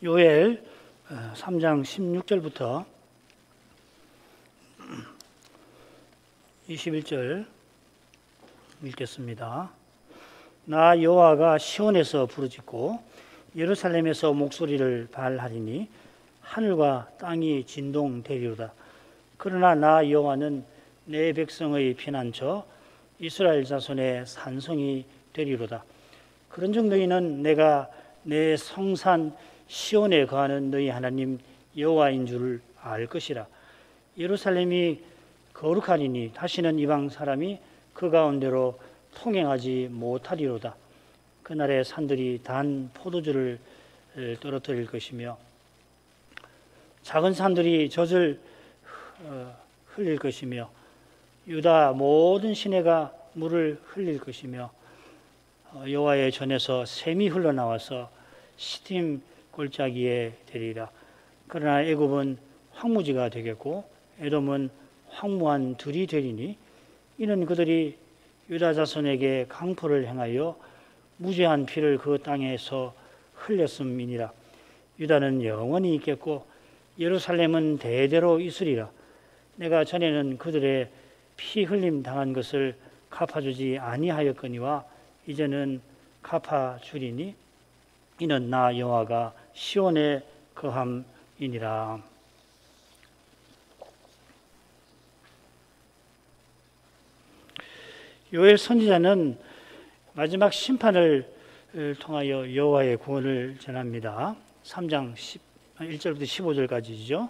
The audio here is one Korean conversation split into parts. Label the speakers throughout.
Speaker 1: 요엘 3장 16절부터 21절 읽겠습니다. 나 여호와가 시온에서 부르짖고 예루살렘에서 목소리를 발하리니 하늘과 땅이 진동되리로다. 그러나 나 여호와는 내 백성의 피난처 이스라엘 자손의 산성이 되리로다. 그런즉 너희는 내가 내 성산 시온에 거하는 너희 하나님 여호와인 줄을 알 것이라. 예루살렘이 거룩하리니 다시는 이방 사람이 그 가운데로 통행하지 못하리로다. 그날에 산들이 단 포도주를 떨어뜨릴 것이며 작은 산들이 젖을 흘릴 것이며 유다 모든 시내가 물을 흘릴 것이며 여호와의 전에서 샘이 흘러나와서 시딤 골짜기에 되리라. 그러나 애굽은 황무지가 되겠고 에돔은 황무한 들이 되리니 이는 그들이 유다 자손에게 강포를 행하여 무죄한 피를 그 땅에서 흘렸음이니라. 유다는 영원히 있겠고 예루살렘은 대대로 있으리라. 내가 전에는 그들의 피 흘림 당한 것을 갚아주지 아니하였거니와 이제는 갚아주리니 이는 나 여호와가 시온에 거함이니라. 요엘 선지자는 마지막 심판을 통하여 여호와의 구원을 전합니다. 3장 1절부터 15절까지죠.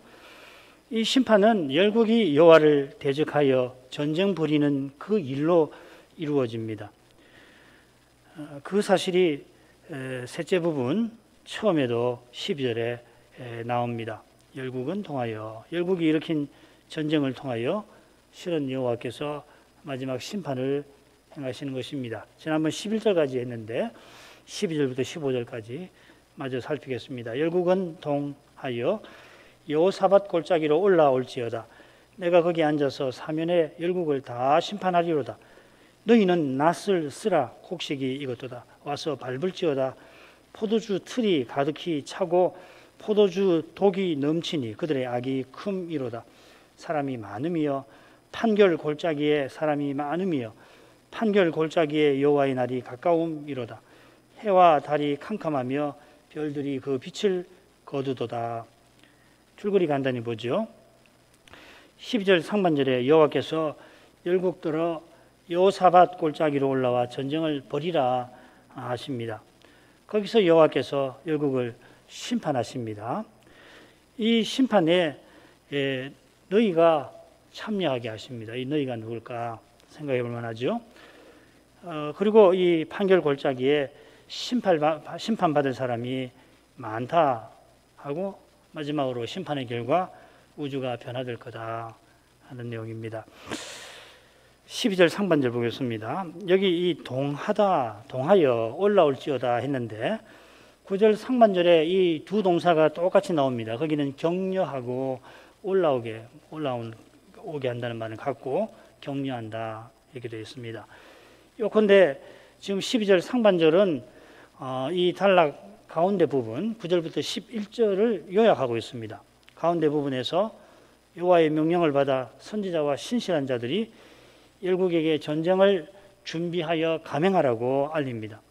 Speaker 1: 이 심판은 열국이 여호와를 대적하여 전쟁 벌이는 그 일로 이루어집니다. 그 사실이 셋째 부분 처음에도 12절에 나옵니다. 열국은 통하여, 열국이 일으킨 전쟁을 통하여 실은 여호와께서 마지막 심판을 행하시는 것입니다. 지난번 11절까지 했는데 12절부터 15절까지 마저 살피겠습니다. 열국은 동하여 여호사밧 골짜기로 올라올지어다. 내가 거기 앉아서 사면의 열국을 다 심판하리로다. 너희는 낫을 쓰라. 곡식이 익었도다. 와서 밟을지어다. 포도주 틀이 가득히 차고 포도주 독이 넘치니 그들의 악이 큼이로다. 사람이 많음이여 판결 골짜기에 사람이 많음이여 판결 골짜기에 여호와의 날이 가까움이로다. 해와 달이 캄캄하며 별들이 그 빛을 거두도다. 줄거리 간단히 보죠. 12절 상반절에 여호와께서 열국들어 여호사밧 골짜기로 올라와 전쟁을 벌이라 하십니다. 거기서 여호와께서 열국을 심판하십니다. 이 심판에 너희가 참여하게 하십니다. 이 너희가 누굴까 생각해 볼 만하죠. 그리고 이 판결 골짜기에 심판받을 사람이 많다 하고 마지막으로 심판의 결과 우주가 변화될 거다 하는 내용입니다. 12절 상반절 보겠습니다. 여기 이 동하여 올라올지어다 했는데 9절 상반절에 이 두 동사가 똑같이 나옵니다. 거기는 격려하고 오게 한다는 말을 갖고 격려한다 이렇게 되어 있습니다. 요컨대 지금 12절 상반절은 이 단락 가운데 부분 9절부터 11절을 요약하고 있습니다. 가운데 부분에서 여호와의 명령을 받아 선지자와 신실한 자들이 열국에게 전쟁을 준비하여 감행하라고 알립니다.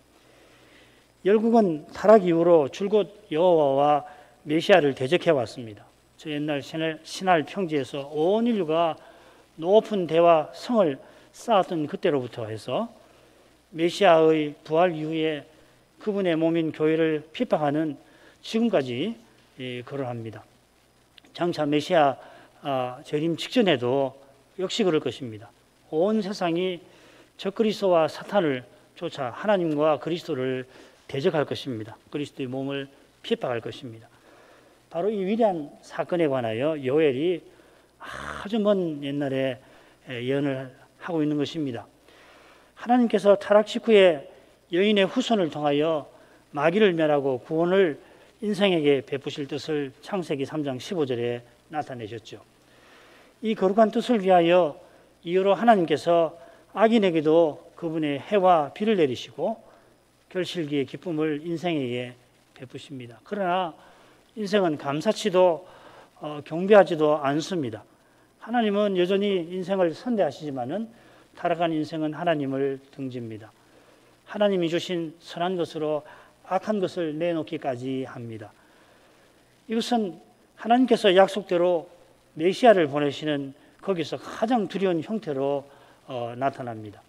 Speaker 1: 열국은 타락 이후로 줄곧 여호와와 메시아를 대적해 왔습니다. 저 옛날 신할 평지에서 온 인류가 높은 대와 성을 쌓았던 그때로부터 해서 메시아의 부활 이후에 그분의 몸인 교회를 핍박하는 지금까지 그러합니다. 장차 메시아 재림 직전에도 역시 그럴 것입니다. 온 세상이 적그리스도와 사탄을 쫓아 하나님과 그리스도를 대적할 것입니다. 그리스도의 몸을 핍박할 것입니다. 바로 이 위대한 사건에 관하여 요엘이 아주 먼 옛날에 예언을 하고 있는 것입니다. 하나님께서 타락 직후에 여인의 후손을 통하여 마귀를 멸하고 구원을 인생에게 베푸실 뜻을 창세기 3장 15절에 나타내셨죠. 이 거룩한 뜻을 위하여 이후로 하나님께서 악인에게도 그분의 해와 비를 내리시고 결실기의 기쁨을 인생에게 베푸십니다. 그러나 인생은 감사치도 경배하지도 않습니다. 하나님은 여전히 인생을 선대하시지만은 타락한 인생은 하나님을 등집니다. 하나님이 주신 선한 것으로 악한 것을 내놓기까지 합니다. 이것은 하나님께서 약속대로 메시아를 보내시는 거기서 가장 두려운 형태로 나타납니다.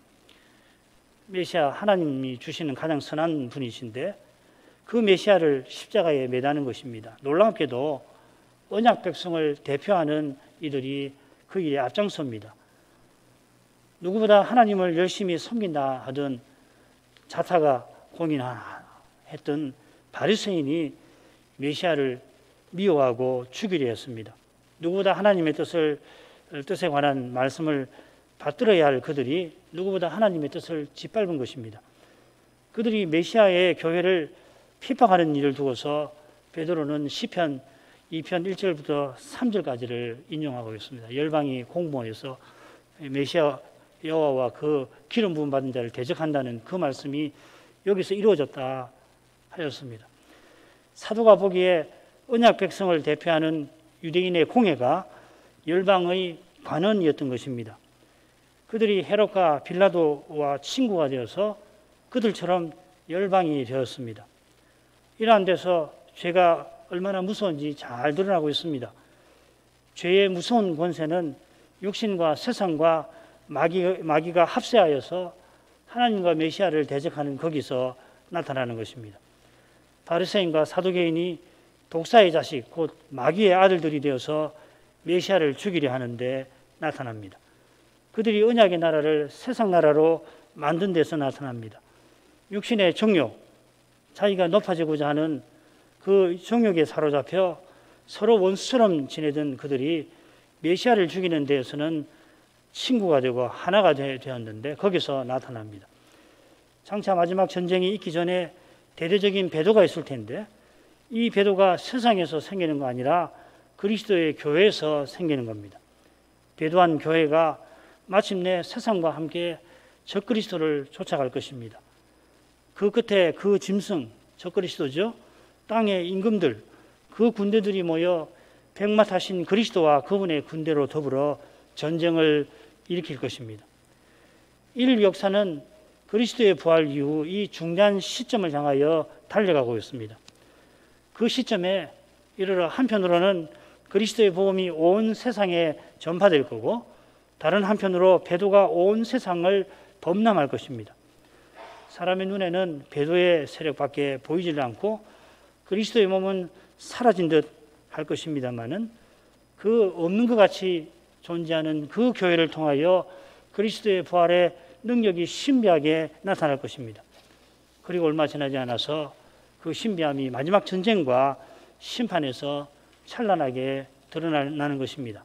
Speaker 1: 메시아, 하나님이 주시는 가장 선한 분이신데 그 메시아를 십자가에 매다는 것입니다. 놀랍게도 언약 백성을 대표하는 이들이 그 일에 앞장섭니다. 누구보다 하나님을 열심히 섬긴다 하던 자타가 공인했던 바리새인이 메시아를 미워하고 죽이려 했습니다. 누구보다 하나님의 뜻에 관한 말씀을 받들어야 할 그들이 누구보다 하나님의 뜻을 짓밟은 것입니다. 그들이 메시아의 교회를 핍박하는 일을 두고서 베드로는 시편 2편 1절부터 3절까지를 인용하고 있습니다. 열방이 공모해서 메시아 여호와와 그 기름 부음 받은 자를 대적한다는 그 말씀이 여기서 이루어졌다 하였습니다. 사도가 보기에 언약 백성을 대표하는 유대인의 공회가 열방의 관원이었던 것입니다. 그들이 헤롯과 빌라도와 친구가 되어서 그들처럼 열방이 되었습니다. 이러한 데서 죄가 얼마나 무서운지 잘 드러나고 있습니다. 죄의 무서운 권세는 육신과 세상과 마귀가 합세하여서 하나님과 메시아를 대적하는 거기서 나타나는 것입니다. 바리새인과 사두개인이 독사의 자식, 곧 마귀의 아들들이 되어서 메시아를 죽이려 하는데 나타납니다. 그들이 언약의 나라를 세상 나라로 만든 데서 나타납니다. 육신의 정욕, 자기가 높아지고자 하는 그 정욕에 사로잡혀 서로 원수처럼 지내던 그들이 메시아를 죽이는 데에서는 친구가 되고 하나가 되었는데 거기서 나타납니다. 장차 마지막 전쟁이 있기 전에 대대적인 배도가 있을 텐데 이 배도가 세상에서 생기는 거 아니라 그리스도의 교회에서 생기는 겁니다. 배도한 교회가 마침내 세상과 함께 적그리스도를 쫓아갈 것입니다. 그 끝에 그 짐승, 적그리스도죠. 땅의 임금들, 그 군대들이 모여 백마 타신 그리스도와 그분의 군대로 더불어 전쟁을 일으킬 것입니다. 인류 역사는 그리스도의 부활 이후 이 중대한 시점을 향하여 달려가고 있습니다. 그 시점에 이르러 한편으로는 그리스도의 복음이 온 세상에 전파될 거고 다른 한편으로 배도가 온 세상을 범람할 것입니다. 사람의 눈에는 배도의 세력밖에 보이질 않고 그리스도의 몸은 사라진 듯 할 것입니다마는 그 없는 것 같이 존재하는 그 교회를 통하여 그리스도의 부활의 능력이 신비하게 나타날 것입니다. 그리고 얼마 지나지 않아서 그 신비함이 마지막 전쟁과 심판에서 찬란하게 드러나는 것입니다.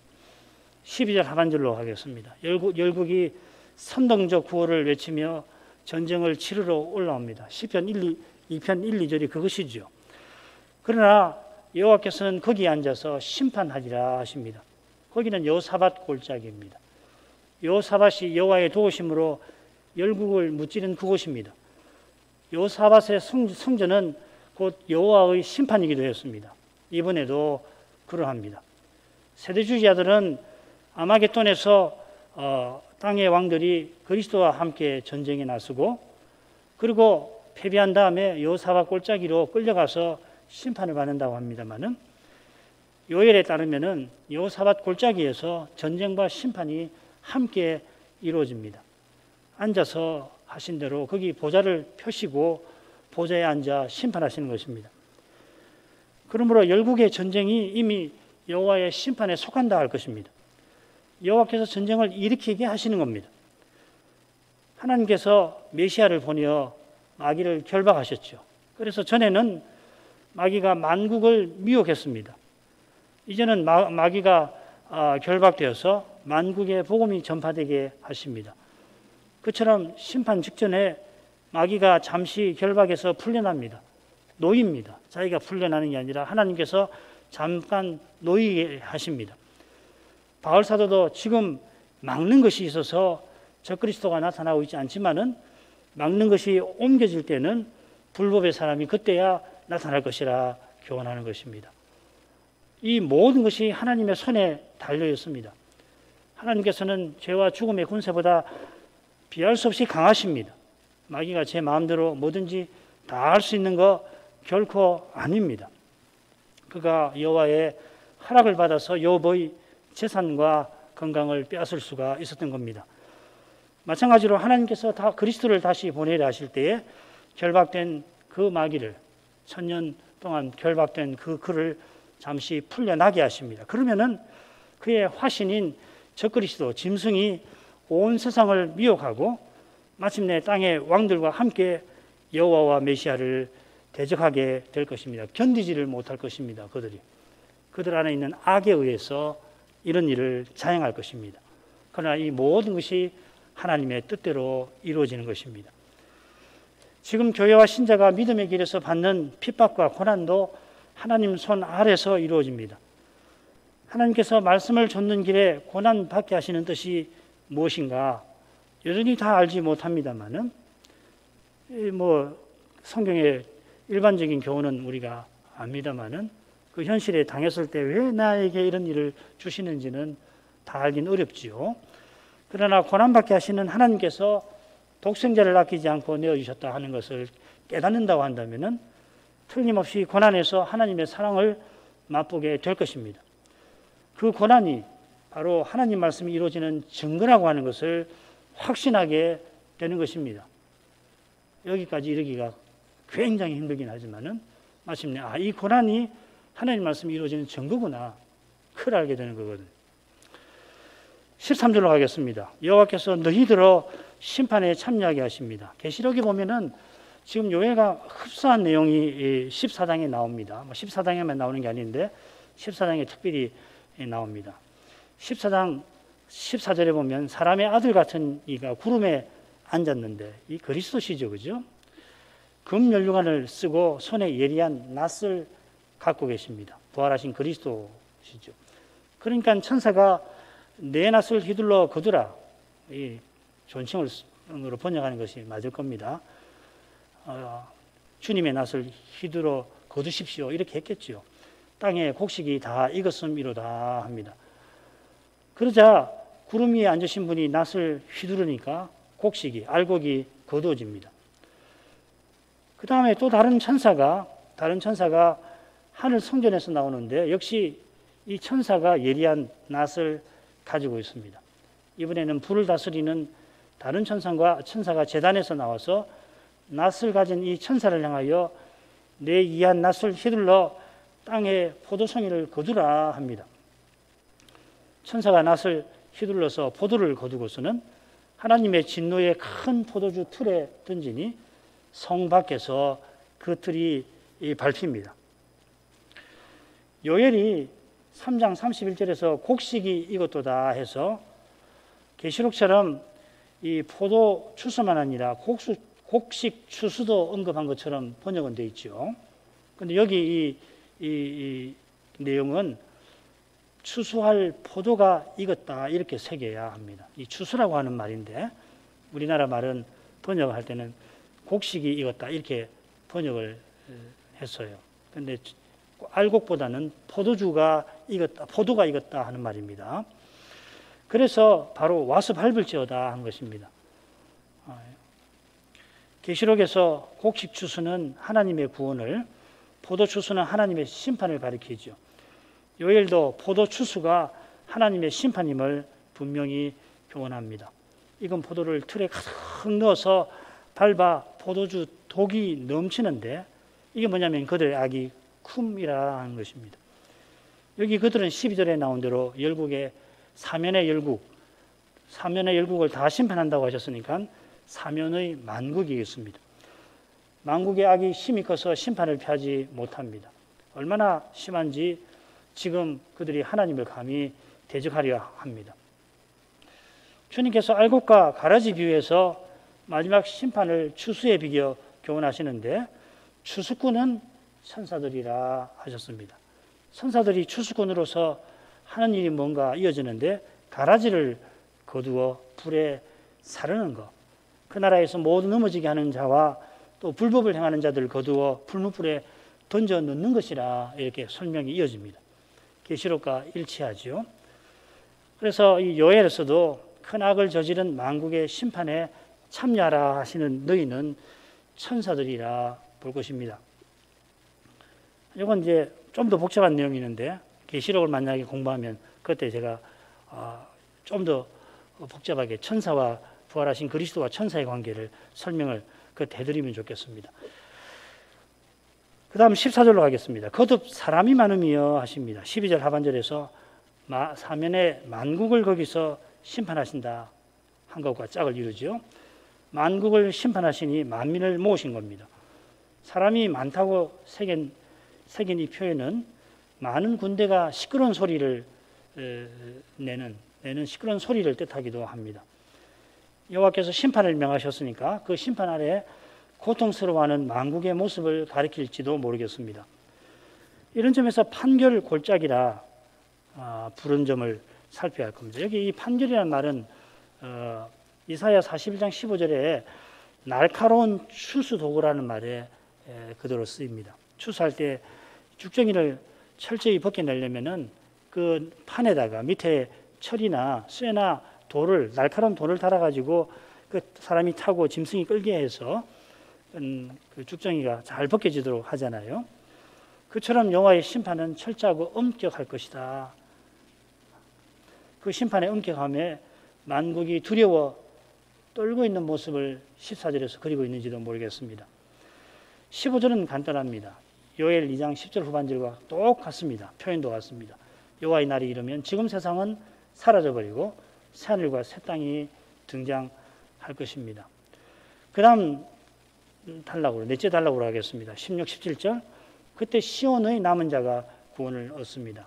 Speaker 1: 12절 하반절로 하겠습니다. 열국이 선동적 구호를 외치며 전쟁을 치르러 올라옵니다. 시편 2편 1, 2절이 그것이죠. 그러나 여호와께서는 거기에 앉아서 심판하리라 하십니다. 거기는 여호사밧 골짜기입니다. 여호사밧이 여호와의 도우심으로 열국을 무찌른 그곳입니다. 여호사밧의 성전은 곧 여호와의 심판이기도 했습니다. 이번에도 그러합니다. 세대주의자들은 아마겟돈에서 땅의 왕들이 그리스도와 함께 전쟁에 나서고 그리고 패배한 다음에 여호사밧 골짜기로 끌려가서 심판을 받는다고 합니다만은 요엘에 따르면은 여호사밧 골짜기에서 전쟁과 심판이 함께 이루어집니다. 앉아서 하신 대로 거기 보좌를 펴시고 보좌에 앉아 심판하시는 것입니다. 그러므로 열국의 전쟁이 이미 여호와의 심판에 속한다 할 것입니다. 여호와께서 전쟁을 일으키게 하시는 겁니다. 하나님께서 메시아를 보내어 마귀를 결박하셨죠. 그래서 전에는 마귀가 만국을 미혹했습니다. 이제는 마귀가 결박되어서 만국의 복음이 전파되게 하십니다. 그처럼 심판 직전에 마귀가 잠시 결박에서 풀려납니다. 놓입니다. 자기가 풀려나는 게 아니라 하나님께서 잠깐 놓이게 하십니다. 바울 사도도 지금 막는 것이 있어서 적그리스도가 나타나고 있지 않지만은 막는 것이 옮겨질 때는 불법의 사람이 그때야 나타날 것이라 교훈하는 것입니다. 이 모든 것이 하나님의 손에 달려 있습니다. 하나님께서는 죄와 죽음의 군세보다 비할 수 없이 강하십니다. 마귀가 제 마음대로 뭐든지 다 할 수 있는 거 결코 아닙니다. 그가 여호와의 허락을 받아서 욥의 재산과 건강을 빼앗을 수가 있었던 겁니다. 마찬가지로 하나님께서 다 그리스도를 다시 보내려 하실 때에 결박된 그 마귀를, 천년 동안 결박된 그 그를 잠시 풀려나게 하십니다. 그러면은 그의 화신인 적그리스도 짐승이 온 세상을 미혹하고 마침내 땅의 왕들과 함께 여호와와 메시아를 대적하게 될 것입니다. 견디지를 못할 것입니다. 그들 안에 있는 악에 의해서 이런 일을 자행할 것입니다. 그러나 이 모든 것이 하나님의 뜻대로 이루어지는 것입니다. 지금 교회와 신자가 믿음의 길에서 받는 핍박과 고난도 하나님 손 아래서 이루어집니다. 하나님께서 말씀을 좇는 길에 고난받게 하시는 뜻이 무엇인가 여전히 다 알지 못합니다만은 성경의 일반적인 교훈은 우리가 압니다만은 그 현실에 당했을 때 왜 나에게 이런 일을 주시는지는 다 알긴 어렵지요. 그러나 고난받게 하시는 하나님께서 독생자를 아끼지 않고 내어주셨다 하는 것을 깨닫는다고 한다면은 틀림없이 고난에서 하나님의 사랑을 맛보게 될 것입니다. 그 고난이 바로 하나님 말씀이 이루어지는 증거라고 하는 것을 확신하게 되는 것입니다. 여기까지 이르기가 굉장히 힘들긴 하지만은 마침내 이 고난이 하나님 말씀이 이루어지는 증거구나. 그걸 알게 되는 거거든요. 13절로 가겠습니다. 여호와께서 너희들어 심판에 참여하게 하십니다. 계시록에 보면은 지금 요해가 흡사한 내용이 14장에 나옵니다. 14장에만 나오는 게 아닌데 14장에 특별히 나옵니다. 14장 14절에 보면 사람의 아들 같은 이가 구름에 앉았는데 이 그리스도시죠, 그죠? 금면류관을 쓰고 손에 예리한 낫을 갖고 계십니다. 부활하신 그리스도시죠. 그러니까 천사가 내 낫을 휘둘러 거두라. 이 존칭으로 번역하는 것이 맞을 겁니다. 주님의 낫을 휘두러 거두십시오. 이렇게 했겠죠. 땅에 곡식이 다 익었음이로다 합니다. 그러자 구름 위에 앉으신 분이 낫을 휘두르니까 곡식이, 알곡이 거두어집니다. 그 다음에 또 다른 천사가 하늘 성전에서 나오는데 역시 이 천사가 예리한 낫을 가지고 있습니다. 이번에는 불을 다스리는 다른 천사가 제단에서 나와서 낫을 가진 이 천사를 향하여 내 이한 낫을 휘둘러 땅에 포도송이를 거두라 합니다. 천사가 낫을 휘둘러서 포도를 거두고서는 하나님의 진노의 큰 포도주 틀에 던지니 성 밖에서 그 틀이 밟힙니다. 요엘이 3장 31절에서 곡식이 익었도다 해서 계시록처럼 이 포도 추수만 아니라 곡식 추수도 언급한 것처럼 번역은 되어 있죠. 그런데 여기 이 내용은 추수할 포도가 익었다 이렇게 새겨야 합니다. 이 추수라고 하는 말인데 우리나라 말은 번역할 때는 곡식이 익었다 이렇게 번역을 했어요. 그런데 알곡보다는 포도가 익었다 하는 말입니다. 그래서 바로 와서 밟을지어다 한 것입니다. 계시록에서 곡식 추수는 하나님의 구원을, 포도 추수는 하나님의 심판을 가리키죠. 요엘도 포도 추수가 하나님의 심판임을 분명히 교훈합니다. 익은 포도를 틀에 가득 넣어서 밟아 포도주 독이 넘치는데 이게 뭐냐면 그들의 악이 쿰이라 하는 것입니다. 여기 그들은 12절에 나온 대로 열국의 사면의 열국을 다 심판한다고 하셨으니까 사면의 만국이 있습니다. 만국의 악이 심히 커서 심판을 피하지 못합니다. 얼마나 심한지 지금 그들이 하나님을 감히 대적하려 합니다. 주님께서 알곡과 가라지 비유해서 마지막 심판을 추수에 비겨 교훈하시는데 추수꾼은 천사들이라 하셨습니다. 천사들이 추수꾼으로서 하는 일이 뭔가 이어지는데 가라지를 거두어 불에 사르는 것, 그 나라에서 모두 넘어지게 하는 자와 또 불법을 행하는 자들을 거두어 불문불에 던져 넣는 것이라 이렇게 설명이 이어집니다. 계시록과 일치하죠. 그래서 이 요엘에서도 큰 악을 저지른 만국의 심판에 참여하라 하시는 너희는 천사들이라 볼 것입니다. 이건 이제 좀 더 복잡한 내용이 있는데 계시록을 만약에 공부하면 그때 제가 좀 더 복잡하게 천사와 부활하신 그리스도와 천사의 관계를 설명을 그때 해드리면 좋겠습니다. 그 다음 14절로 가겠습니다. 거듭 사람이 많음이여 하십니다. 12절 하반절에서 사면의 만국을 거기서 심판하신다 한 것과 짝을 이루죠. 만국을 심판하시니 만민을 모으신 겁니다. 사람이 많다고 새긴 이 표현은 많은 군대가 시끄러운 소리를 내는 시끄러운 소리를 뜻하기도 합니다. 여호와께서 심판을 명하셨으니까 그 심판 아래 고통스러워하는 만국의 모습을 가리킬지도 모르겠습니다. 이런 점에서 판결 골짜기라 부른 점을 살펴야 할 겁니다. 여기 이 판결이라는 말은 이사야 41장 15절에 날카로운 추수 도구라는 말에 그대로 쓰입니다. 추수할 때 죽정이를 철저히 벗겨내려면은 그 판에다가 밑에 철이나 쇠나 날카로운 돌을 달아가지고 그 사람이 타고 짐승이 끌게 해서 그 죽정이가 잘 벗겨지도록 하잖아요. 그처럼 여호와의 심판은 철저하고 엄격할 것이다. 그 심판의 엄격함에 만국이 두려워 떨고 있는 모습을 14절에서 그리고 있는지도 모르겠습니다. 15절은 간단합니다. 요엘 2장 10절 후반절과 똑같습니다. 표현도 같습니다. 여호와의 날이 이르면 지금 세상은 사라져버리고 새하늘과 새 땅이 등장할 것입니다. 그 다음 넷째 단락으로 하겠습니다. 16, 17절 그때 시온의 남은 자가 구원을 얻습니다.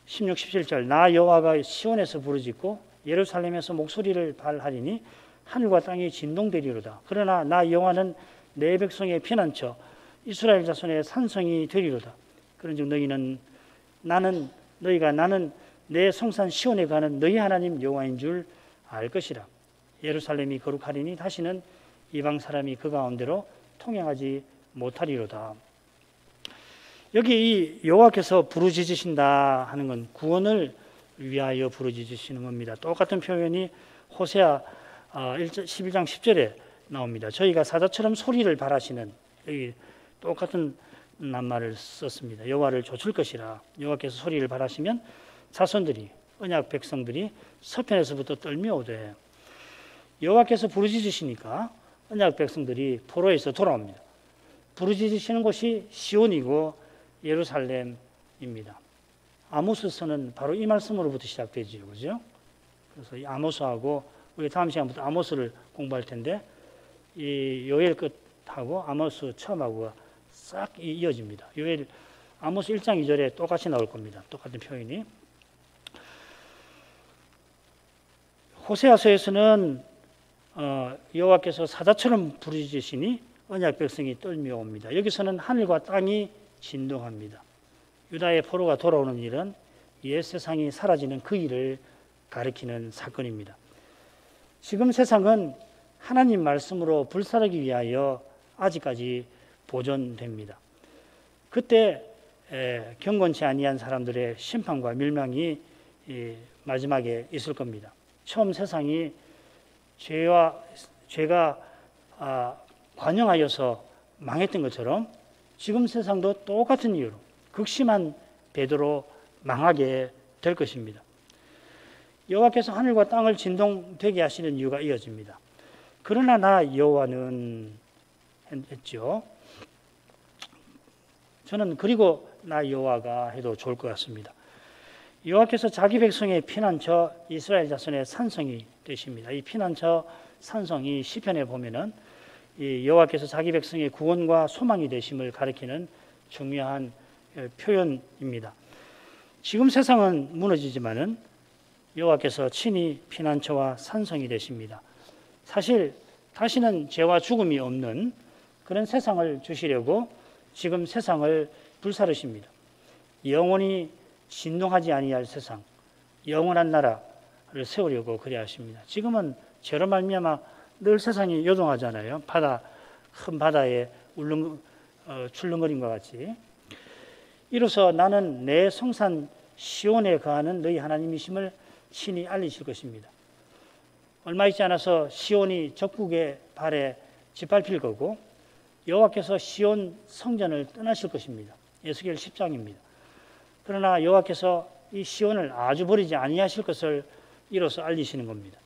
Speaker 1: 16, 17절 나 여호와가 시온에서 부르짖고 예루살렘에서 목소리를 발하리니 하늘과 땅이 진동되리로다. 그러나 나 여호와는 내 백성의 피난처 이스라엘 자손의 산성이 되리로다. 그런즉 나는 내 성산 시온에 가는 너희 하나님 여호와인 줄 알 것이라. 예루살렘이 거룩하리니 다시는 이방 사람이 그 가운데로 통행하지 못하리로다. 여기 이 여호와께서 부르짖으신다 하는 건 구원을 위하여 부르짖으시는 겁니다. 똑같은 표현이 호세아 11장 10절에 나옵니다. 저희가 사자처럼 소리를 발하시는 여기 똑같은 낱말을 썼습니다. 여호와를 좇을 것이라. 여호와께서 소리를 발하시면 자손들이 언약 백성들이 서편에서부터 떨며오되 여호와께서 부르짖으시니까 언약 백성들이 포로에서 돌아옵니다. 부르짖으시는 곳이 시온이고 예루살렘입니다. 아모스서는 바로 이 말씀으로부터 시작되지요, 그죠? 그래서 이 아모스하고 우리 다음 시간부터 아모스를 공부할 텐데 이 요엘 끝하고 아모스 처음하고가 싹 이어집니다. 요엘 아모스 1장 2절에 똑같이 나올 겁니다. 똑같은 표현이. 호세아서에서는 여호와께서 사자처럼 부르짖으시니 언약 백성이 떨며옵니다. 여기서는 하늘과 땅이 진동합니다. 유다의 포로가 돌아오는 일은 옛 세상이 사라지는 그 일을 가리키는 사건입니다. 지금 세상은 하나님 말씀으로 불사르기 위하여 아직까지 보존됩니다. 그때 경건치 아니한 사람들의 심판과 멸망이 마지막에 있을 겁니다. 처음 세상이 죄가 관영하여서 망했던 것처럼 지금 세상도 똑같은 이유로 극심한 배도로 망하게 될 것입니다. 여호와께서 하늘과 땅을 진동되게 하시는 이유가 이어집니다. 그러나 나 여호와는 했죠. 저는 그리고 나 여호와가 해도 좋을 것 같습니다. 여호와께서 자기 백성의 피난처 이스라엘 자손의 산성이 되십니다. 이 피난처 산성이 시편에 보면은 이 여호와께서 자기 백성의 구원과 소망이 되심을 가리키는 중요한 표현입니다. 지금 세상은 무너지지만은 여호와께서 친히 피난처와 산성이 되십니다. 사실 다시는 죄와 죽음이 없는 그런 세상을 주시려고 지금 세상을 불사르십니다. 영원히 진동하지 아니할 세상, 영원한 나라를 세우려고 그리 하십니다. 지금은 죄로 말미암아 늘 세상이 요동하잖아요. 큰 바다에 출렁거림과 같이. 이로써 나는 내 성산 시온에 거하는 너희 하나님이심을 친히 알리실 것입니다. 얼마 있지 않아서 시온이 적국의 발에 짓밟힐 거고 여호와께서 시온 성전을 떠나실 것입니다. 에스겔 10장입니다. 그러나 여호와께서 이 시온을 아주 버리지 아니하실 것을 이로써 알리시는 겁니다.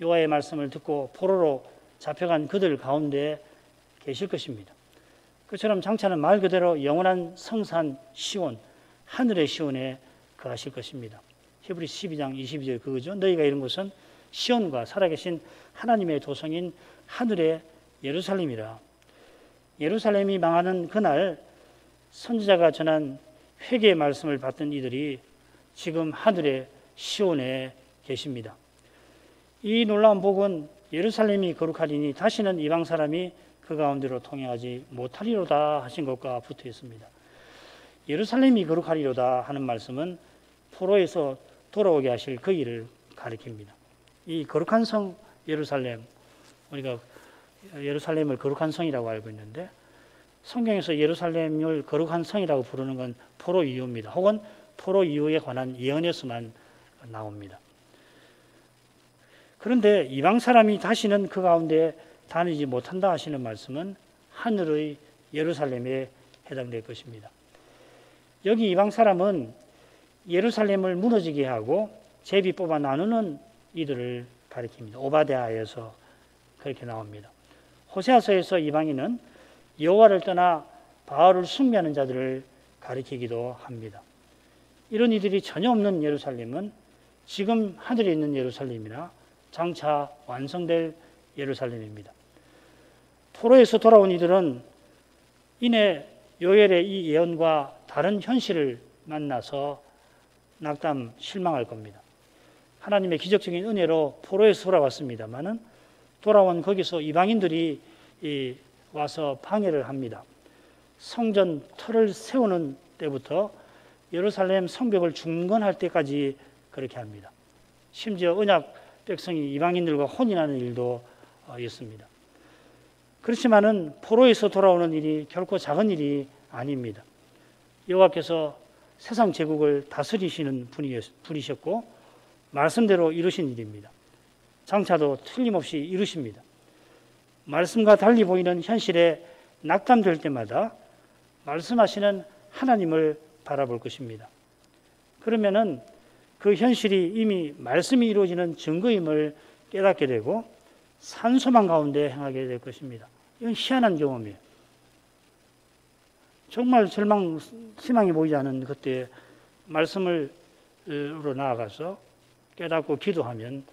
Speaker 1: 여호와의 말씀을 듣고 포로로 잡혀간 그들 가운데 계실 것입니다. 그처럼 장차는 말 그대로 영원한 성산 시온, 하늘의 시온에 거하실 것입니다. 히브리서 12장 22절 그거죠. 너희가 이룬 것은 시온과 살아계신 하나님의 도성인 하늘의 예루살렘이라. 예루살렘이 망하는 그날 선지자가 전한 회개의 말씀을 받던 이들이 지금 하늘의 시온에 계십니다. 이 놀라운 복은 예루살렘이 거룩하리니 다시는 이방 사람이 그 가운데로 통행하지 못하리로다 하신 것과 붙어 있습니다. 예루살렘이 거룩하리로다 하는 말씀은 포로에서 돌아오게 하실 그 일을 가리킵니다. 이 거룩한 성 예루살렘, 우리가 예루살렘을 거룩한 성이라고 알고 있는데 성경에서 예루살렘을 거룩한 성이라고 부르는 건 포로 이후입니다. 혹은 포로 이후에 관한 예언에서만 나옵니다. 그런데 이방 사람이 다시는 그 가운데 다니지 못한다 하시는 말씀은 하늘의 예루살렘에 해당될 것입니다. 여기 이방 사람은 예루살렘을 무너지게 하고 제비 뽑아 나누는 이들을 가리킵니다. 오바댜에서 그렇게 나옵니다. 호세아서에서 이방인은 여호와를 떠나 바알을 숭배하는 자들을 가리키기도 합니다. 이런 이들이 전혀 없는 예루살렘은 지금 하늘에 있는 예루살렘이나 장차 완성될 예루살렘입니다. 포로에서 돌아온 이들은 이내 요엘의 이 예언과 다른 현실을 만나서 낙담, 실망할 겁니다. 하나님의 기적적인 은혜로 포로에서 돌아왔습니다마는 돌아온 거기서 이방인들이 와서 방해를 합니다. 성전 터를 세우는 때부터 예루살렘 성벽을 중건할 때까지 그렇게 합니다. 심지어 언약 백성이 이방인들과 혼인하는 일도 있습니다. 그렇지만은 포로에서 돌아오는 일이 결코 작은 일이 아닙니다. 여호와께서 세상 제국을 다스리시는 분이셨고 말씀대로 이루신 일입니다. 장차도 틀림없이 이루십니다. 말씀과 달리 보이는 현실에 낙담될 때마다 말씀하시는 하나님을 바라볼 것입니다. 그러면은 그 현실이 이미 말씀이 이루어지는 증거임을 깨닫게 되고 산소망 가운데 행하게 될 것입니다. 이건 희한한 경험이에요. 정말 희망이 보이지 않은 그때 말씀으로 나아가서 깨닫고 기도하면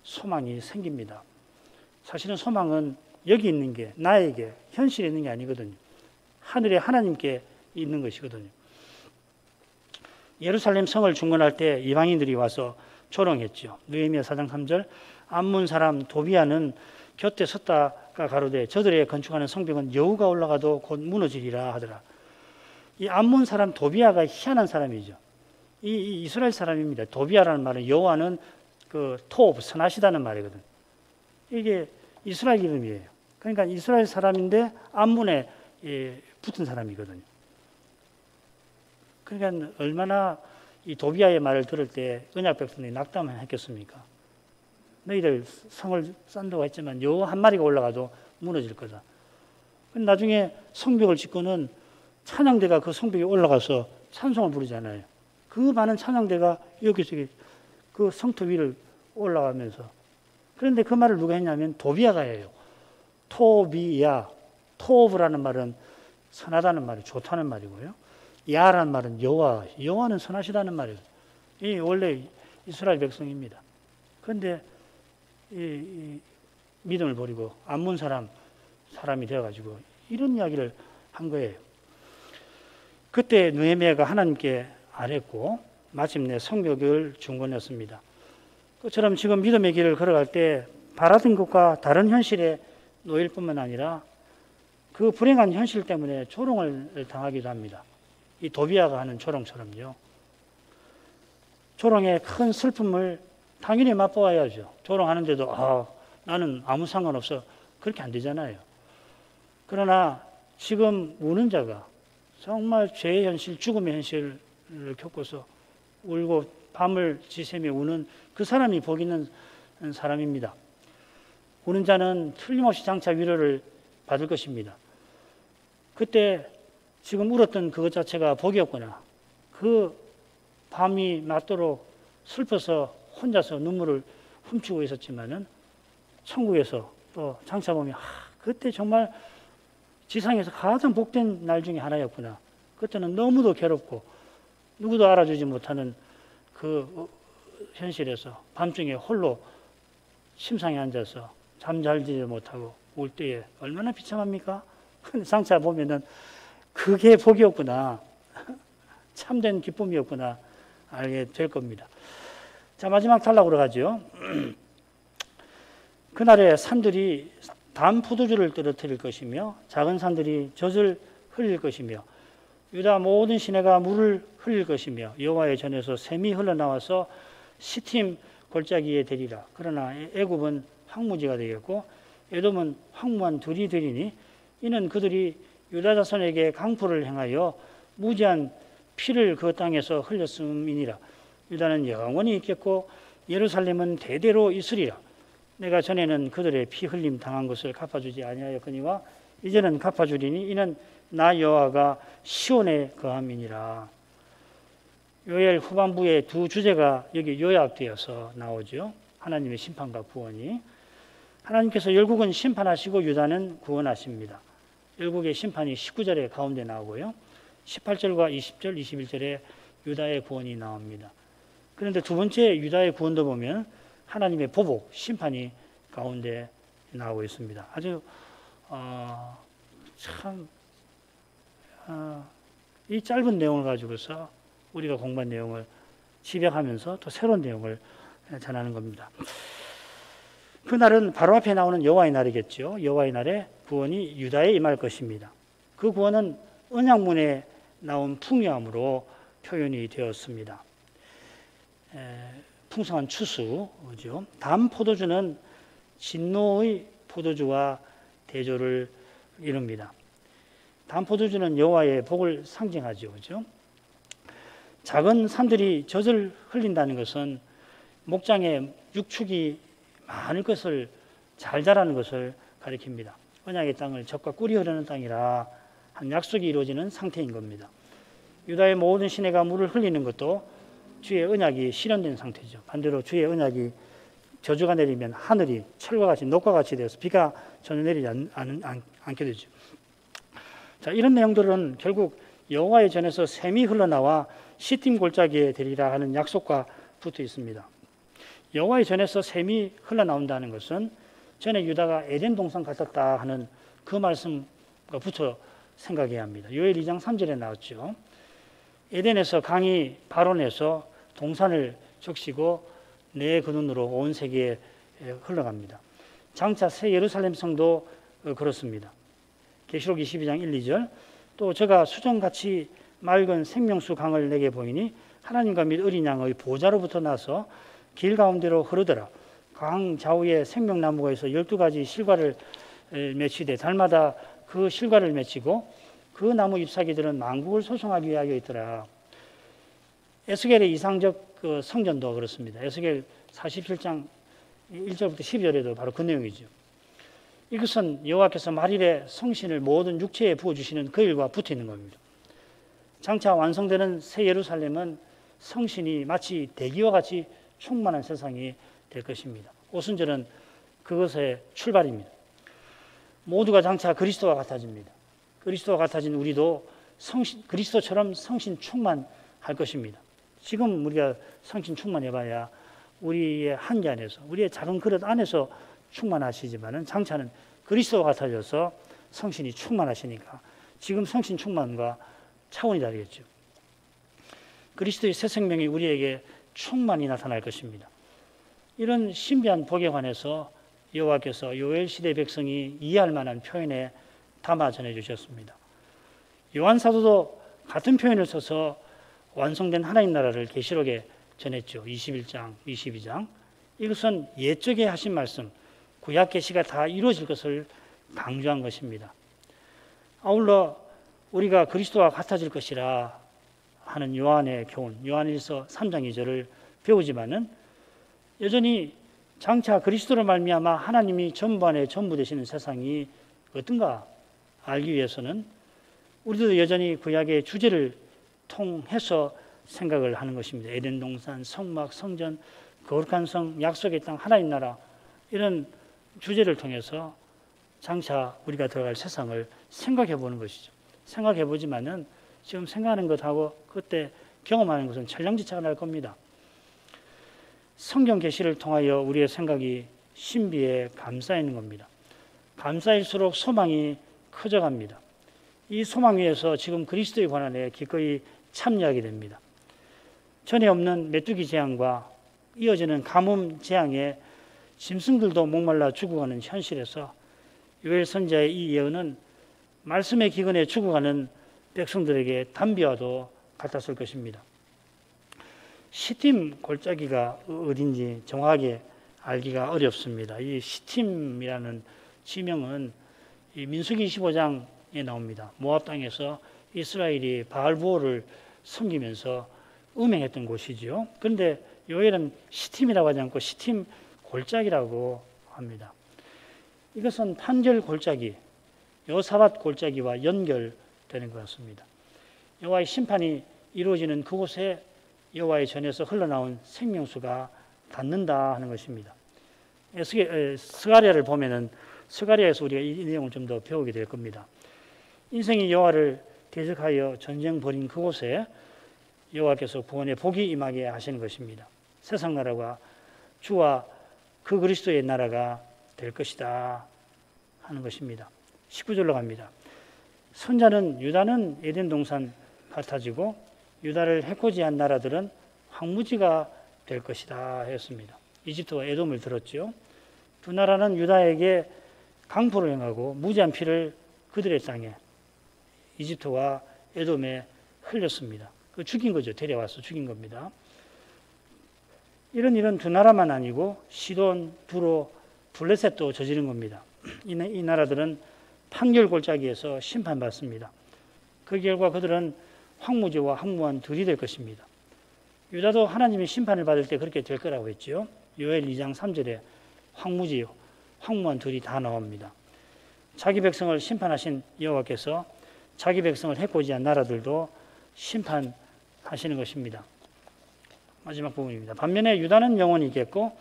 Speaker 1: 소망이 생깁니다. 사실은 소망은 여기 있는 게 나에게 현실에 있는 게 아니거든요. 하늘에 하나님께 있는 것이거든요. 예루살렘 성을 중건할 때 이방인들이 와서 조롱했죠. 느헤미야 4장 3절 암몬 사람 도비아는 곁에 섰다가 가로되 저들의 건축하는 성벽은 여우가 올라가도 곧 무너지리라 하더라. 이 암몬 사람 도비아가 희한한 사람이죠. 이 이스라엘 사람입니다. 도비아라는 말은 여호와는 그 토브 선하시다는 말이거든. 이게 이스라엘 이름이에요. 그러니까 이스라엘 사람인데 암몬에 붙은 사람이거든요. 그러니까 얼마나 이 도비아의 말을 들을 때 언약 백성들이 낙담을 했겠습니까? 너희들 성을 쌓는다고 했지만 여우 한 마리가 올라가도 무너질 거다. 나중에 성벽을 짓고는 찬양대가 그 성벽에 올라가서 찬송을 부르잖아요. 그 많은 찬양대가 여기저기 그 성터 위를 올라가면서. 그런데 그 말을 누가 했냐면 도비아가 해요. 토비야, 토브라는 말은 선하다는 말이 좋다는 말이고요. 야라는 말은 여호와, 여호와는 선하시다는 말이에요. 이 원래 이스라엘 백성입니다. 그런데 이 믿음을 버리고 암몬 사람이 되어가지고 이런 이야기를 한 거예요. 그때 느헤미야가 하나님께 아뢰고 마침내 성벽을 중건했습니다. 그처럼 지금 믿음의 길을 걸어갈 때 바라던 것과 다른 현실에 놓일 뿐만 아니라 그 불행한 현실 때문에 조롱을 당하기도 합니다. 이 도비아가 하는 조롱처럼요. 조롱의 큰 슬픔을 당연히 맛보아야죠. 조롱하는데도 나는 아무 상관없어. 그렇게 안 되잖아요. 그러나 지금 우는 자가 정말 죄의 현실, 죽음의 현실을 겪고서 울고 밤을 지새며 우는 그 사람이 복 있는 사람입니다. 우는 자는 틀림없이 장차 위로를 받을 것입니다. 그때 지금 울었던 그것 자체가 복이었구나. 그 밤이 맞도록 슬퍼서 혼자서 눈물을 훔치고 있었지만은 천국에서 또 장차 보면 그때 정말 지상에서 가장 복된 날 중에 하나였구나. 그때는 너무도 괴롭고 누구도 알아주지 못하는 그 현실에서 밤중에 홀로 침상에 앉아서 잠잘지도 못하고 울 때에 얼마나 비참합니까? 근데 장차 보면은 그게 복이었구나. 참된 기쁨이었구나. 알게 될 겁니다. 자, 마지막 단락으로 가죠. 그날에 산들이 단 포도주를 떨어뜨릴 것이며 작은 산들이 젖을 흘릴 것이며 유다 모든 시내가 물을 흘릴 것이며 여호와의 전에서 샘이 흘러나와서 시팀 골짜기에 되리라. 그러나 애굽은 황무지가 되겠고 에돔은 황무한 들이 되리니 이는 그들이 유다 자손에게 강포를 행하여 무지한 피를 그 땅에서 흘렸음이니라. 유다는 영원히 있겠고 예루살렘은 대대로 있으리라. 내가 전에는 그들의 피 흘림 당한 것을 갚아주지 아니하였거니와 이제는 갚아주리니 이는 나 여호와가 시온에 거함이니라. 요엘 후반부의 두 주제가 여기 요약되어서 나오죠. 하나님의 심판과 구원이. 하나님께서 열국은 심판하시고 유다는 구원하십니다. 열국의 심판이 19절에 가운데 나오고요. 18절과 20절, 21절에 유다의 구원이 나옵니다. 그런데 두 번째 유다의 구원도 보면 하나님의 보복, 심판이 가운데 나오고 있습니다. 아주 이 짧은 내용을 가지고서 우리가 공부한 내용을 집약하면서 또 새로운 내용을 전하는 겁니다. 그날은 바로 앞에 나오는 여호와의 날이겠죠. 여호와의 날에 구원이 유다에 임할 것입니다. 그 구원은 언약문에 나온 풍요함으로 표현이 되었습니다. 풍성한 추수죠. 단 포도주는 진노의 포도주와 대조를 이룹니다. 단 포도주는 여호와의 복을 상징하죠. 그렇죠? 작은 산들이 젖을 흘린다는 것은 목장에 육축이 많을 것을 잘 자라는 것을 가리킵니다. 언약의 땅을 젖과 꿀이 흐르는 땅이라 한 약속이 이루어지는 상태인 겁니다. 유다의 모든 시내가 물을 흘리는 것도 주의 언약이 실현된 상태죠. 반대로 주의 언약이 저주가 내리면 하늘이 철과 같이 녹과 같이 되어서 비가 전혀 내리지 않게 되죠. 자, 이런 내용들은 결국 여호와의 전에서 샘이 흘러나와 시팀 골짜기에 되리라 하는 약속과 붙어 있습니다. 여호와의 전에서 샘이 흘러나온다는 것은 전에 유다가 에덴 동산 같았다 하는 그 말씀과 붙어 생각해야 합니다. 요엘 2장 3절에 나왔죠. 에덴에서 강이 발원해서 동산을 적시고 내 그 눈으로 온 세계에 흘러갑니다. 장차 새 예루살렘 성도 그렇습니다. 계시록 22장 1, 2절 또 저가 수정같이 맑은 생명수 강을 내게 보이니 하나님과 및 어린 양의 보좌로부터 나서 길 가운데로 흐르더라. 강 좌우에 생명나무가 있어 12가지 실과를 맺히되 달마다 그 실과를 맺히고 그 나무 잎사귀들은 만국을 소송하기 위하여 있더라. 에스겔의 이상적 그 성전도 그렇습니다. 에스겔 47장 1절부터 12절에도 바로 그 내용이죠. 이것은 여호와께서 말일에 성신을 모든 육체에 부어주시는 그 일과 붙어 있는 겁니다. 장차 완성되는 새 예루살렘은 성신이 마치 대기와 같이 충만한 세상이 될 것입니다. 오순절은 그것의 출발입니다. 모두가 장차 그리스도와 같아집니다. 그리스도와 같아진 우리도 그리스도처럼 성신 충만할 것입니다. 지금 우리가 성신 충만해봐야 우리의 한계 안에서, 우리의 작은 그릇 안에서 충만하시지만은 장차는 그리스도와 같아져서 성신이 충만하시니까 지금 성신 충만과 차원이 다르겠죠. 그리스도의 새 생명이 우리에게 충만히 나타날 것입니다. 이런 신비한 복에 관해서 여호와께서 요엘 시대 백성이 이해할 만한 표현에 담아 전해주셨습니다. 요한 사도도 같은 표현을 써서 완성된 하나님 나라를 계시록에 전했죠. 21장, 22장. 이것은 옛적에 하신 말씀, 구약 계시가 다 이루어질 것을 강조한 것입니다. 아울러 우리가 그리스도와 같아질 것이라 하는 요한의 교훈, 요한일서 3장 2절을 배우지만은 여전히 장차 그리스도로 말미암아 하나님이 전부 안에 전부 되시는 세상이 어떤가 알기 위해서는 우리도 여전히 구약의 주제를 통해서 생각을 하는 것입니다. 에덴 동산, 성막, 성전, 거룩한 성, 약속의 땅, 하나님 나라 이런 주제를 통해서 장차 우리가 들어갈 세상을 생각해 보는 것이죠. 생각해 보지만은 지금 생각하는 것하고 그때 경험하는 것은 천량지차가 날 겁니다. 성경 계시를 통하여 우리의 생각이 신비에 감싸 있는 겁니다. 감싸일수록 소망이 커져갑니다. 이 소망 위에서 지금 그리스도의 고난에 기꺼이 참여하게 됩니다. 전에 없는 메뚜기 재앙과 이어지는 가뭄 재앙에 짐승들도 목말라 죽어가는 현실에서 요엘 선지자의 이 예언은 말씀의 기근에 죽어가는 백성들에게 담비와도 같았을 것입니다. 시팀 골짜기가 어딘지 정확하게 알기가 어렵습니다. 이 시팀이라는 지명은 이 민수기 25장에 나옵니다. 모압 땅에서 이스라엘이 바알부호를 섬기면서 음행했던 곳이지요. 그런데 요엘은 시팀이라고 하지 않고 시팀 골짜기라고 합니다. 이것은 판결 골짜기, 여호사밧 골짜기와 연결되는 것 같습니다. 여호와의 심판이 이루어지는 그곳에 여호와의 전에서 흘러나온 생명수가 닿는다 하는 것입니다. 스가랴를 보면은 스가랴에서 우리가 이 내용을 좀 더 배우게 될 겁니다. 인생이 여호와를 대적하여 전쟁 벌인 그곳에 여호와께서 구원의 복이 임하게 하시는 것입니다. 세상 나라가 주와 그 그리스도의 나라가 될 것이다 하는 것입니다. 19절로 갑니다. 선자는 유다는 에덴 동산 같아지고 유다를 해코지한 나라들은 황무지가 될 것이다 했습니다. 이집트와 에돔을 들었죠. 두 나라는 유다에게 강포를 행하고 무지한 피를 그들의 땅에 이집트와 에돔에 흘렸습니다. 그 죽인 거죠. 데려와서 죽인 겁니다. 이런 일은 두 나라만 아니고 시돈, 두로, 블레셋도 저지른 겁니다. 이 나라들은 판결 골짜기에서 심판받습니다. 그 결과 그들은 황무지와 황무한 둘이 될 것입니다. 유다도 하나님의 심판을 받을 때 그렇게 될 거라고 했죠. 요엘 2장 3절에 황무지, 황무한 둘이 다 나옵니다. 자기 백성을 심판하신 여호와께서 자기 백성을 해코지한 나라들도 심판하시는 것입니다. 마지막 부분입니다. 반면에 유다는 영원히 있겠고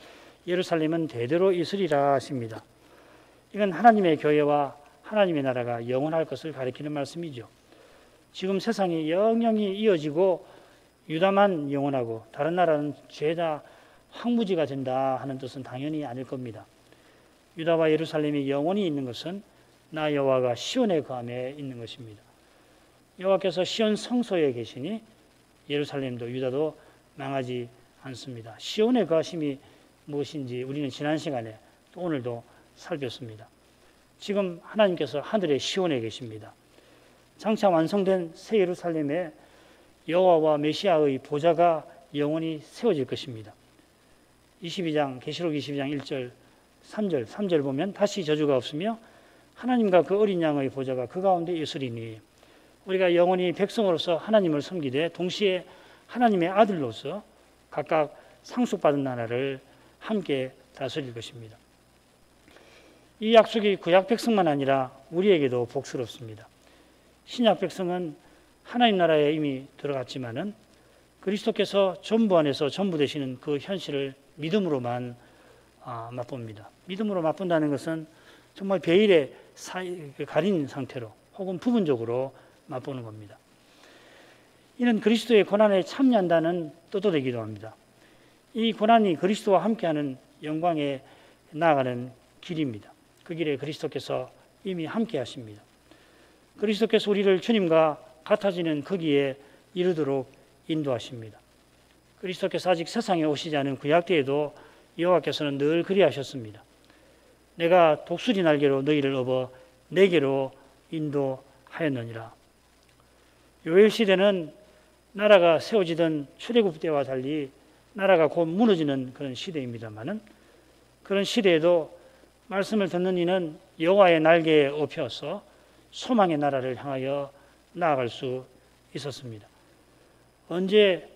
Speaker 1: 예루살렘은 대대로 있으리라 하십니다. 이건 하나님의 교회와 하나님의 나라가 영원할 것을 가리키는 말씀이죠. 지금 세상이 영영이 이어지고 유다만 영원하고 다른 나라는 죄다 황무지가 된다 하는 뜻은 당연히 아닐 겁니다. 유다와 예루살렘이 영원히 있는 것은 나 여호와가 시온의 거함에 있는 것입니다. 여호와께서 시온 성소에 계시니 예루살렘도 유다도 망하지 않습니다. 시온의 거하심이 무엇인지 우리는 지난 시간에 또 오늘도 살폈습니다. 지금 하나님께서 하늘의 시온에 계십니다. 장차 완성된 새 예루살렘에 여호와와 메시아의 보좌가 영원히 세워질 것입니다. 22장 계시록 22장 1절 3절 보면 다시 저주가 없으며 하나님과 그 어린 양의 보좌가 그 가운데 있으리니 우리가 영원히 백성으로서 하나님을 섬기되 동시에 하나님의 아들로서 각각 상속받은 나라를 함께 다스릴 것입니다. 이 약속이 구약 백성만 아니라 우리에게도 복스럽습니다. 신약 백성은 하나님 나라에 이미 들어갔지만은 그리스도께서 전부 안에서 전부 되시는 그 현실을 믿음으로만 맛봅니다. 믿음으로 맛본다는 것은 정말 베일에 가린 상태로 혹은 부분적으로 맛보는 겁니다. 이는 그리스도의 고난에 참여한다는 뜻도 되기도 합니다. 이 고난이 그리스도와 함께하는 영광에 나아가는 길입니다. 그 길에 그리스도께서 이미 함께 하십니다. 그리스도께서 우리를 주님과 같아지는 거기에 이르도록 인도하십니다. 그리스도께서 아직 세상에 오시지 않은 구약 때에도 여호와께서는 늘 그리하셨습니다. 내가 독수리 날개로 너희를 업어 내게로 인도하였느니라. 요엘 시대는 나라가 세워지던 출애굽 때와 달리 나라가 곧 무너지는 그런 시대입니다만은 그런 시대에도 말씀을 듣는 이는 여호와의 날개에 업혀서 소망의 나라를 향하여 나아갈 수 있었습니다. 언제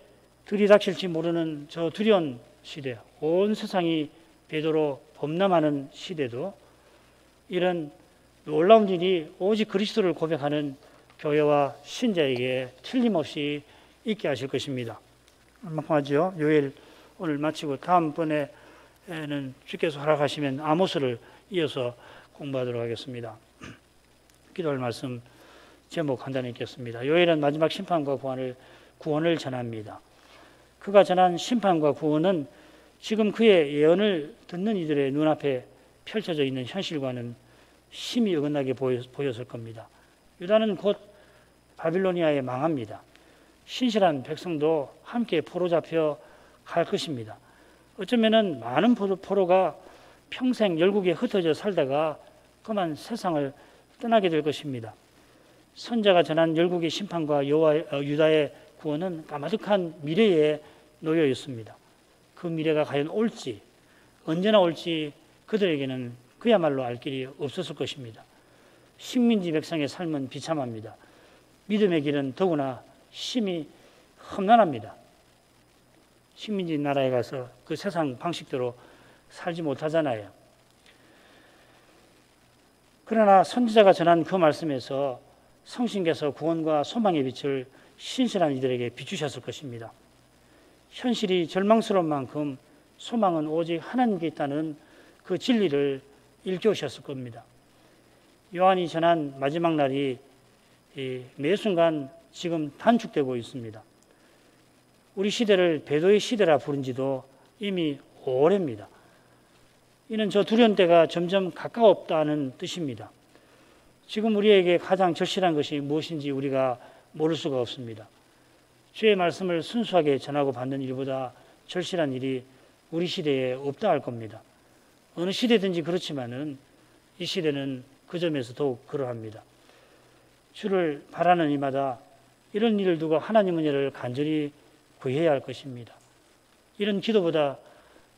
Speaker 1: 들이닥칠지 모르는 저 두려운 시대, 온 세상이 베드로 범람하는 시대도 이런 놀라운 일이 오직 그리스도를 고백하는 교회와 신자에게 틀림없이 있게 하실 것입니다. 하죠. 요엘 오늘 마치고 다음번에는 주께서 허락하시면 아모스를 이어서 공부하도록 하겠습니다. 기도할 말씀 제목 간단히 읽겠습니다. 요엘은 마지막 심판과 구원을 전합니다. 그가 전한 심판과 구원은 지금 그의 예언을 듣는 이들의 눈앞에 펼쳐져 있는 현실과는 심히 어긋나게 보였을 겁니다. 유다는 곧 바빌로니아에 망합니다. 신실한 백성도 함께 포로 잡혀 갈 것입니다. 어쩌면은 많은 포로가 평생 열국에 흩어져 살다가 그만 세상을 떠나게 될 것입니다. 선자가 전한 열국의 심판과 유다의 구원은 까마득한 미래에 놓여 있습니다. 그 미래가 과연 올지, 언제나 올지 그들에게는 그야말로 알 길이 없었을 것입니다. 식민지 백성의 삶은 비참합니다. 믿음의 길은 더구나 심히 험난합니다. 식민지 나라에 가서 그 세상 방식대로 살지 못하잖아요. 그러나 선지자가 전한 그 말씀에서 성신께서 구원과 소망의 빛을 신실한 이들에게 비추셨을 것입니다. 현실이 절망스러운 만큼 소망은 오직 하나님께 있다는 그 진리를 일깨우셨을 겁니다. 요한이 전한 마지막 날이 매 순간 지금 단축되고 있습니다. 우리 시대를 배도의 시대라 부른 지도 이미 오래입니다. 이는 저 두려운 때가 점점 가까웠다는 뜻입니다. 지금 우리에게 가장 절실한 것이 무엇인지 우리가 모를 수가 없습니다. 주의 말씀을 순수하게 전하고 받는 일보다 절실한 일이 우리 시대에 없다 할 겁니다. 어느 시대든지 그렇지만은 이 시대는 그 점에서 더욱 그러합니다. 주를 바라는 이마다 이런 일을 두고 하나님 은혜를 간절히 구해야 할 것입니다. 이런 기도보다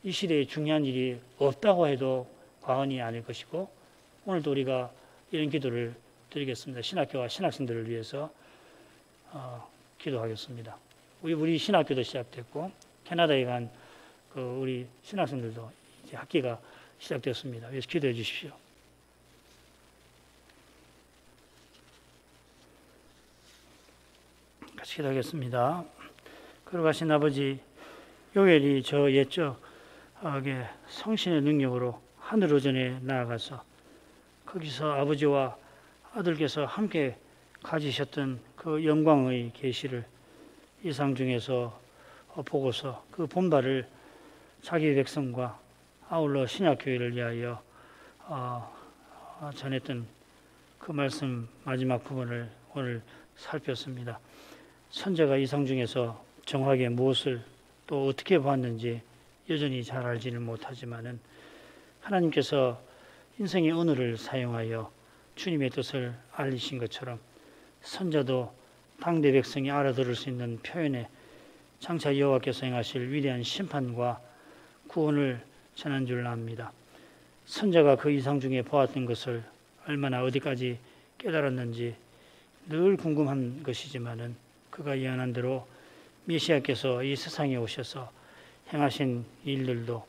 Speaker 1: 이 시대에 중요한 일이 없다고 해도 과언이 아닐 것이고 오늘도 우리가 이런 기도를 드리겠습니다. 신학교와 신학생들을 위해서 기도하겠습니다. 우리 신학교도 시작됐고 캐나다에 간 우리 신학생들도 이제 학기가 시작됐습니다. 그래서 기도해 주십시오. 같이 기도하겠습니다. 걸어가신 아버지, 요엘이 저 옛적에 성신의 능력으로 하늘 오전에 나아가서 거기서 아버지와 아들께서 함께 가지셨던 그 영광의 계시를 이상 중에서 보고서 그 본발을 자기 백성과 아울러 신약교회를 위하여 전했던 그 말씀 마지막 부분을 오늘 살폈습니다. 선제가 이상 중에서 정확하게 무엇을 또 어떻게 보았는지 여전히 잘 알지는 못하지만은 하나님께서 인생의 언어를 사용하여 주님의 뜻을 알리신 것처럼 선자도 당대 백성이 알아들을 수 있는 표현에 장차 여호와께서 행하실 위대한 심판과 구원을 전한 줄 압니다. 선자가 그 이상 중에 보았던 것을 얼마나 어디까지 깨달았는지 늘 궁금한 것이지만은 그가 예언한 대로 메시아께서 이 세상에 오셔서 행하신 일들도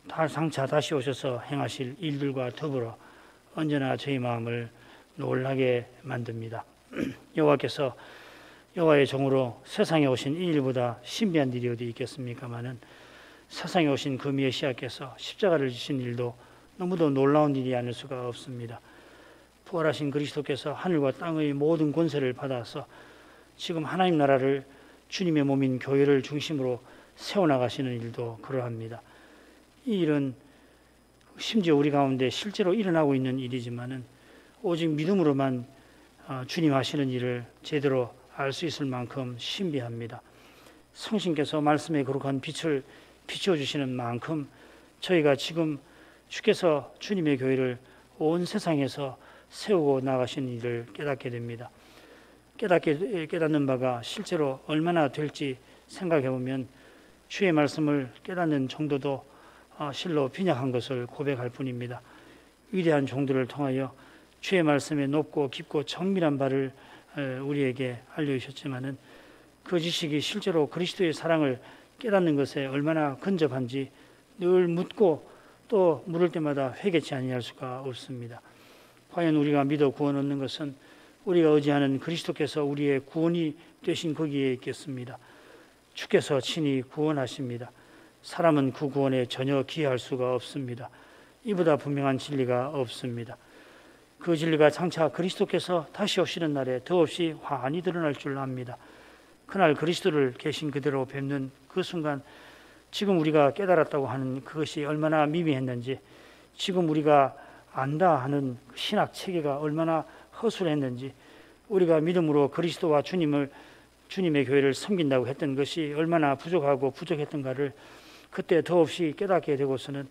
Speaker 1: 장차 다시 오셔서 행하실 일들과 더불어 언제나 저희 마음을 놀라게 만듭니다. 여호와께서 여호와의 종으로 세상에 오신 이 일보다 신비한 일이 어디 있겠습니까마는 세상에 오신 그 메시아께서 십자가를 지신 일도 너무도 놀라운 일이 아닐 수가 없습니다. 부활하신 그리스도께서 하늘과 땅의 모든 권세를 받아서 지금 하나님 나라를 주님의 몸인 교회를 중심으로 세워나가시는 일도 그러합니다. 이 일은 심지어 우리 가운데 실제로 일어나고 있는 일이지만은 오직 믿음으로만 주님 하시는 일을 제대로 알 수 있을 만큼 신비합니다. 성신께서 말씀에 거룩한 빛을 비춰주시는 만큼 저희가 지금 주께서 주님의 교회를 온 세상에서 세우고 나가시는 일을 깨닫게 됩니다. 깨닫는 바가 실제로 얼마나 될지 생각해 보면 주의 말씀을 깨닫는 정도도 실로 빈약한 것을 고백할 뿐입니다. 위대한 종들을 통하여 주의 말씀에 높고 깊고 정밀한 바를 우리에게 알려주셨지만은 그 지식이 실제로 그리스도의 사랑을 깨닫는 것에 얼마나 근접한지 늘 묻고 또 물을 때마다 회개치 아니할 수가 없습니다. 과연 우리가 믿어 구원 얻는 것은 우리가 의지하는 그리스도께서 우리의 구원이 되신 거기에 있겠습니다. 주께서 친히 구원하십니다. 사람은 그 구원에 전혀 기여할 수가 없습니다. 이보다 분명한 진리가 없습니다. 그 진리가 장차 그리스도께서 다시 오시는 날에 더없이 환히 드러날 줄 압니다. 그날 그리스도를 계신 그대로 뵙는 그 순간 지금 우리가 깨달았다고 하는 그것이 얼마나 미미했는지, 지금 우리가 안다 하는 신학 체계가 얼마나 허술했는지, 우리가 믿음으로 그리스도와 주님의 교회를 섬긴다고 했던 것이 얼마나 부족하고 부족했던가를 그때 더없이 깨닫게 되고서는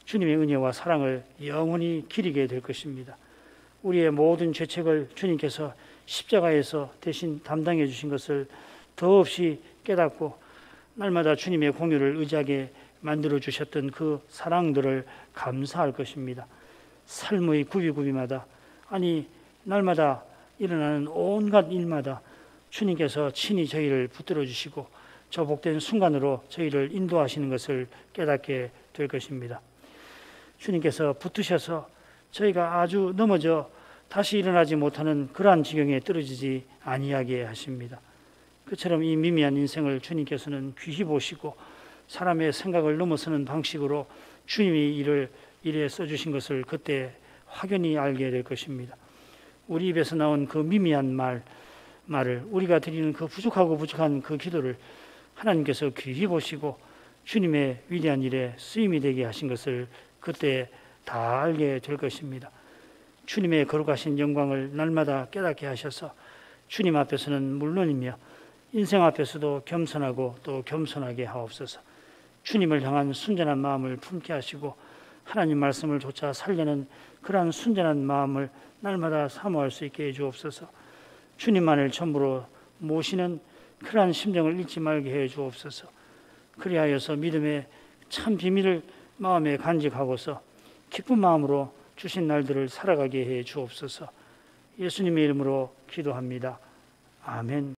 Speaker 1: 주님의 은혜와 사랑을 영원히 기리게 될 것입니다. 우리의 모든 죄책을 주님께서 십자가에서 대신 담당해 주신 것을 더없이 깨닫고 날마다 주님의 공유를 의지하게 만들어 주셨던 그 사랑들을 감사할 것입니다. 삶의 구비구비마다, 아니 날마다 일어나는 온갖 일마다 주님께서 친히 저희를 붙들어 주시고 저 복된 순간으로 저희를 인도하시는 것을 깨닫게 될 것입니다. 주님께서 붙드셔서 저희가 아주 넘어져 다시 일어나지 못하는 그러한 지경에 떨어지지 아니하게 하십니다. 그처럼 이 미미한 인생을 주님께서는 귀히 보시고 사람의 생각을 넘어서는 방식으로 주님이 일에 써주신 것을 그때 확연히 알게 될 것입니다. 우리 입에서 나온 그 미미한 말을, 우리가 드리는 그 부족한 그 기도를 하나님께서 귀히 보시고 주님의 위대한 일에 쓰임이 되게 하신 것을 그때 다 알게 될 것입니다. 주님의 거룩하신 영광을 날마다 깨닫게 하셔서 주님 앞에서는 물론이며 인생 앞에서도 겸손하고 또 겸손하게 하옵소서. 주님을 향한 순전한 마음을 품게 하시고 하나님 말씀을 조차 살려는 그러한 순전한 마음을 날마다 사모할 수 있게 해 주옵소서. 주님만을 전부로 모시는 그러한 심정을 잃지 말게 해 주옵소서. 그리하여서 믿음의 참 비밀을 마음에 간직하고서 기쁜 마음으로 주신 날들을 살아가게 해 주옵소서. 예수님의 이름으로 기도합니다. 아멘.